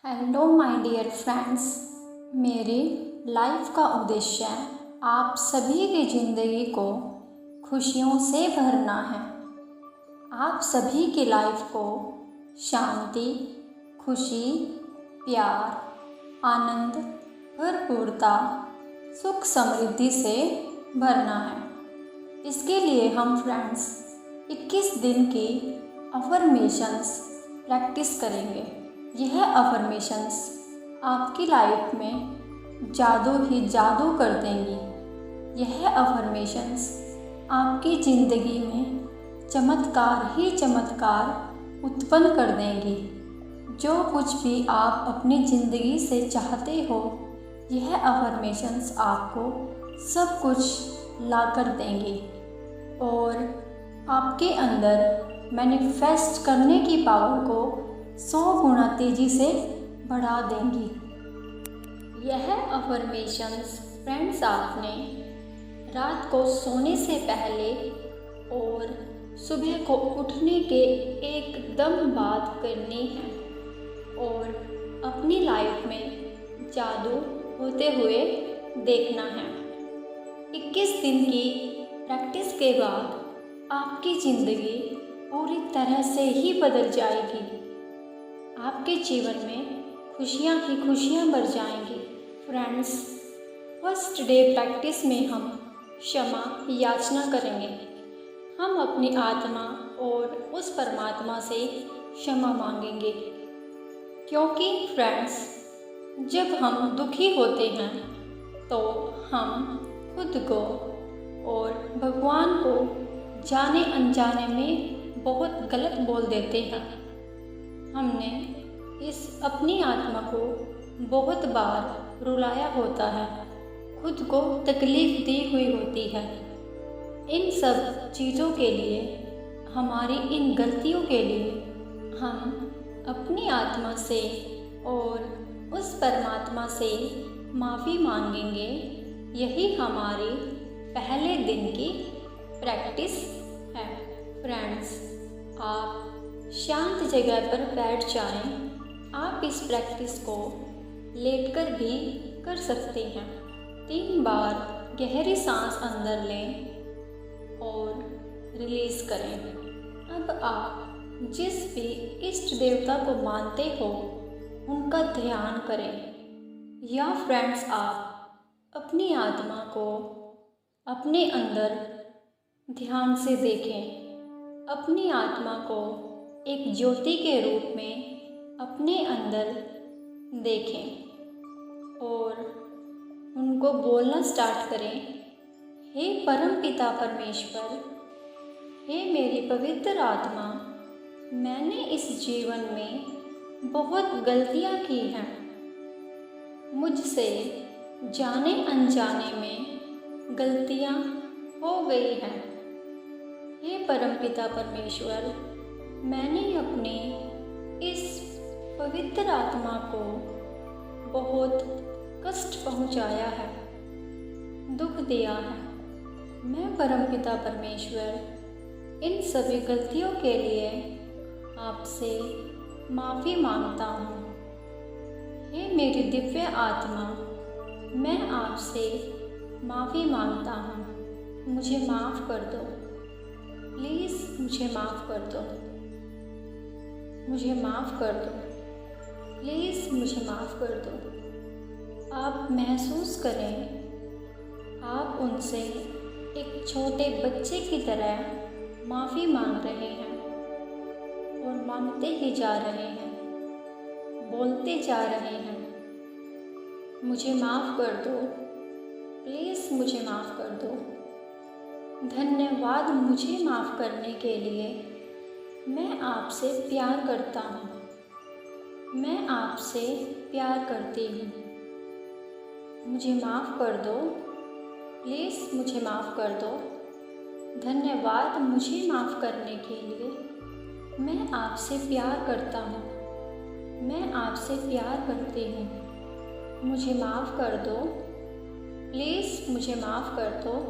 Hello my dear friends. मेरी life का उद्देश्य आप सभी की ज़िंदगी को खुशियों से भरना है। आप सभी की लाइफ को शांति, खुशी, प्यार, आनंद, भरपूरता, सुख समृद्धि से भरना है। इसके लिए हम फ्रेंड्स 21 दिन की अफर्मेशंस प्रैक्टिस करेंगे। यह अफर्मेशंस आपकी लाइफ में जादू ही जादू कर देंगी। यह अफर्मेशंस आपकी ज़िंदगी में चमत्कार ही चमत्कार उत्पन्न कर देंगी। जो कुछ भी आप अपनी ज़िंदगी से चाहते हो, यह अफर्मेशंस आपको सब कुछ ला कर देंगी और आपके अंदर मैनिफेस्ट करने की पावर को 100 गुना तेज़ी से बढ़ा देंगी। यह अफर्मेशंस फ्रेंड्स आपने रात को सोने से पहले और सुबह को उठने के एकदम बाद करनी है और अपनी लाइफ में जादू होते हुए देखना है। 21 दिन की प्रैक्टिस के बाद आपकी ज़िंदगी पूरी तरह से ही बदल जाएगी। आपके जीवन में खुशियाँ ही खुशियाँ भर जाएंगी। फ्रेंड्स, फर्स्ट डे प्रैक्टिस में हम क्षमा याचना करेंगे। हम अपनी आत्मा और उस परमात्मा से क्षमा मांगेंगे, क्योंकि फ्रेंड्स जब हम दुखी होते हैं तो हम खुद को और भगवान को जाने अनजाने में बहुत गलत बोल देते हैं। हमने इस अपनी आत्मा को बहुत बार रुलाया होता है, खुद को तकलीफ़ दी हुई होती है। इन सब चीज़ों के लिए, हमारी इन गलतियों के लिए हम अपनी आत्मा से और उस परमात्मा से माफ़ी मांगेंगे। यही हमारी पहले दिन की प्रैक्टिस है। फ्रेंड्स, आप शांत जगह पर बैठ जाएं। आप इस प्रैक्टिस को लेटकर भी कर सकते हैं। 3 बार गहरी सांस अंदर लें और रिलीज़ करें। अब आप जिस भी इष्ट देवता को मानते हो उनका ध्यान करें, या फ्रेंड्स आप अपनी आत्मा को अपने अंदर ध्यान से देखें। अपनी आत्मा को एक ज्योति के रूप में अपने अंदर देखें और उनको बोलना स्टार्ट करें। हे परमपिता परमेश्वर, हे मेरी पवित्र आत्मा, मैंने इस जीवन में बहुत गलतियां की हैं। मुझसे जाने अनजाने में गलतियां हो गई हैं। हे परमपिता परमेश्वर, मैंने अपने इस पवित्र आत्मा को बहुत कष्ट पहुंचाया है, दुख दिया है। मैं परमपिता परमेश्वर इन सभी गलतियों के लिए आपसे माफ़ी मांगता हूँ। हे मेरी दिव्य आत्मा, मैं आपसे माफ़ी मांगता हूँ। मुझे माफ़ कर दो, प्लीज़ मुझे माफ़ कर दो, मुझे माफ़ कर दो, प्लीज़ मुझे माफ़ कर दो। आप महसूस करें आप उनसे एक छोटे बच्चे की तरह माफ़ी मांग रहे हैं और मांगते ही जा रहे हैं, बोलते जा रहे हैं, मुझे माफ़ कर दो, प्लीज़ मुझे माफ़ कर दो। धन्यवाद मुझे माफ़ करने के लिए। मैं आपसे प्यार करता हूँ, मैं आपसे प्यार करती हूँ। मुझे माफ़ कर दो, प्लीज़ मुझे माफ़ कर दो। धन्यवाद मुझे माफ़ करने के लिए। मैं आपसे प्यार करता हूँ, मैं आपसे प्यार करती हूँ। मुझे माफ़ कर दो, प्लीज़ मुझे माफ़ कर दो।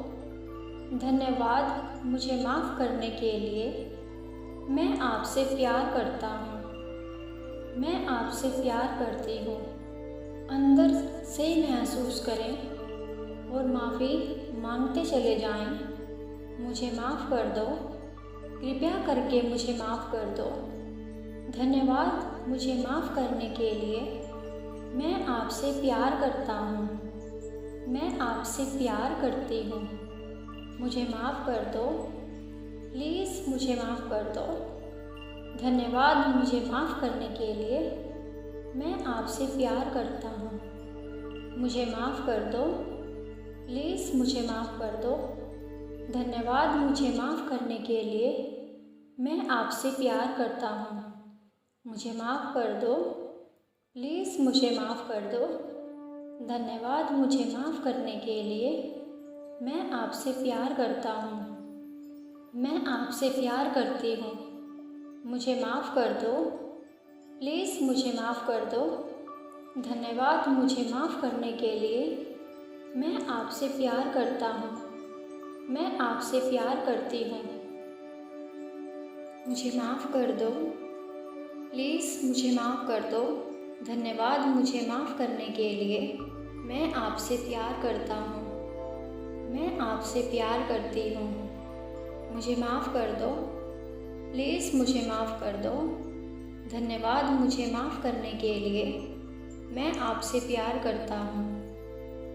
धन्यवाद मुझे माफ़ करने के लिए। मैं आपसे प्यार करता हूँ, मैं आपसे प्यार करती हूँ। अंदर से महसूस करें और माफ़ी मांगते चले जाएं। मुझे माफ़ कर दो, कृपया करके मुझे माफ़ कर दो। धन्यवाद मुझे माफ़ करने के लिए। मैं आपसे प्यार करता हूँ। मैं आपसे प्यार करती हूँ। मुझे माफ़ कर दो, प्लीज़ मुझे माफ़ कर दो। धन्यवाद मुझे माफ़ करने के लिए। मैं आपसे प्यार करता हूँ। मुझे माफ़ कर दो, प्लीज़ मुझे माफ़ कर दो। धन्यवाद मुझे माफ़ करने के लिए। मैं आपसे प्यार करता हूँ। मुझे माफ़ कर दो, प्लीज़ मुझे माफ़ कर दो। धन्यवाद मुझे माफ़ करने के लिए। मैं आपसे प्यार करता हूँ। मैं आपसे प्यार करती हूँ। मुझे माफ़ कर दो, प्लीज़ मुझे माफ़ कर दो। धन्यवाद मुझे माफ़ करने के लिए। मैं आपसे प्यार करता हूँ। मैं आपसे प्यार करती हूँ। मुझे माफ़ कर दो, प्लीज़ मुझे माफ़ कर दो। धन्यवाद मुझे माफ़ करने के लिए। मैं आपसे प्यार करता हूँ। मैं आपसे प्यार करती हूँ। मुझे माफ़ कर दो, प्लीज़ मुझे माफ़ कर दो। धन्यवाद मुझे माफ़ करने के लिए। मैं आपसे प्यार करता हूँ।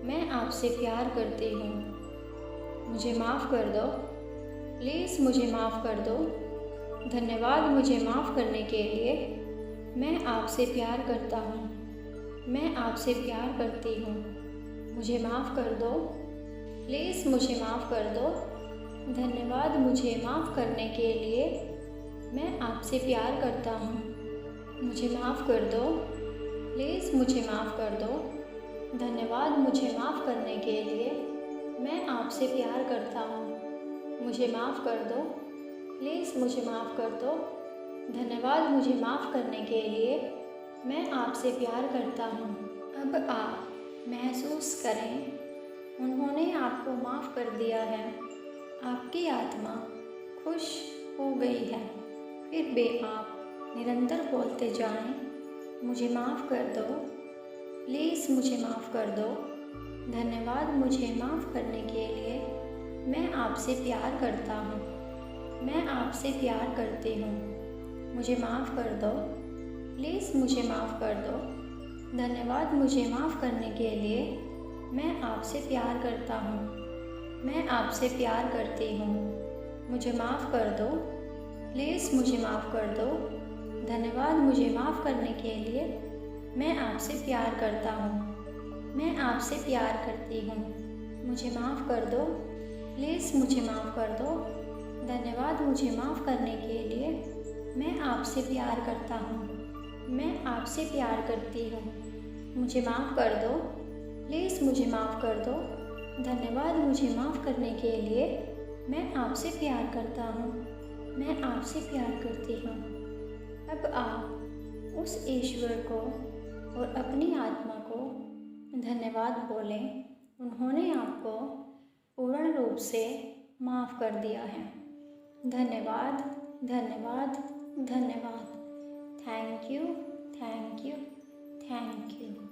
मैं आपसे प्यार करती हूँ। मुझे माफ़ कर दो, प्लीज़ मुझे माफ़ कर दो। धन्यवाद मुझे माफ़ करने के लिए। मैं आपसे प्यार करता हूँ। मैं आपसे प्यार करती हूँ। मुझे माफ़ कर दो, प्लीज़ मुझे माफ़ कर दो। धन्यवाद मुझे माफ़ करने के लिए। मैं आपसे प्यार करता हूँ। मुझे माफ़ कर दो, प्लीज़ मुझे माफ़ कर दो। धन्यवाद मुझे माफ़ करने के लिए। मैं आपसे प्यार करता हूँ। मुझे माफ़ कर दो, प्लीज़ मुझे माफ़ कर दो। धन्यवाद मुझे माफ़ करने के लिए। मैं आपसे प्यार करता हूँ। अब आप महसूस करें, उन्होंने आपको माफ़ कर दिया है। आपकी आत्मा खुश हो गई है। फिर भी आप निरंतर बोलते जाएं, मुझे माफ़ कर दो, प्लीज़ मुझे माफ़ कर दो। धन्यवाद मुझे माफ़ करने के लिए। मैं आपसे प्यार करता हूँ। मैं आपसे प्यार करती हूँ। मुझे माफ़ कर दो, प्लीज़ मुझे माफ़ कर दो। धन्यवाद मुझे माफ़ करने के लिए। मैं आपसे प्यार करता हूँ। मैं आपसे प्यार करती हूँ। मुझे माफ़ कर दो, प्लीज़ मुझे माफ़ कर दो। धन्यवाद मुझे माफ़ करने के लिए। मैं आपसे प्यार करता हूँ। मैं आपसे प्यार करती हूँ। मुझे माफ़ कर दो, प्लीज़ मुझे माफ़ कर दो। धन्यवाद मुझे माफ़ करने के लिए। मैं आपसे प्यार करता हूँ। मैं आपसे प्यार करती हूँ। मुझे माफ़ कर दो, प्लीज़ मुझे माफ़ कर दो। धन्यवाद मुझे माफ़ करने के लिए। मैं आपसे प्यार करता हूँ। मैं आपसे प्यार करती हूँ। अब आप उस ईश्वर को और अपनी आत्मा को धन्यवाद बोलें। उन्होंने आपको पूर्ण रूप से माफ़ कर दिया है। धन्यवाद, धन्यवाद, धन्यवाद। Thank you, thank you, thank you.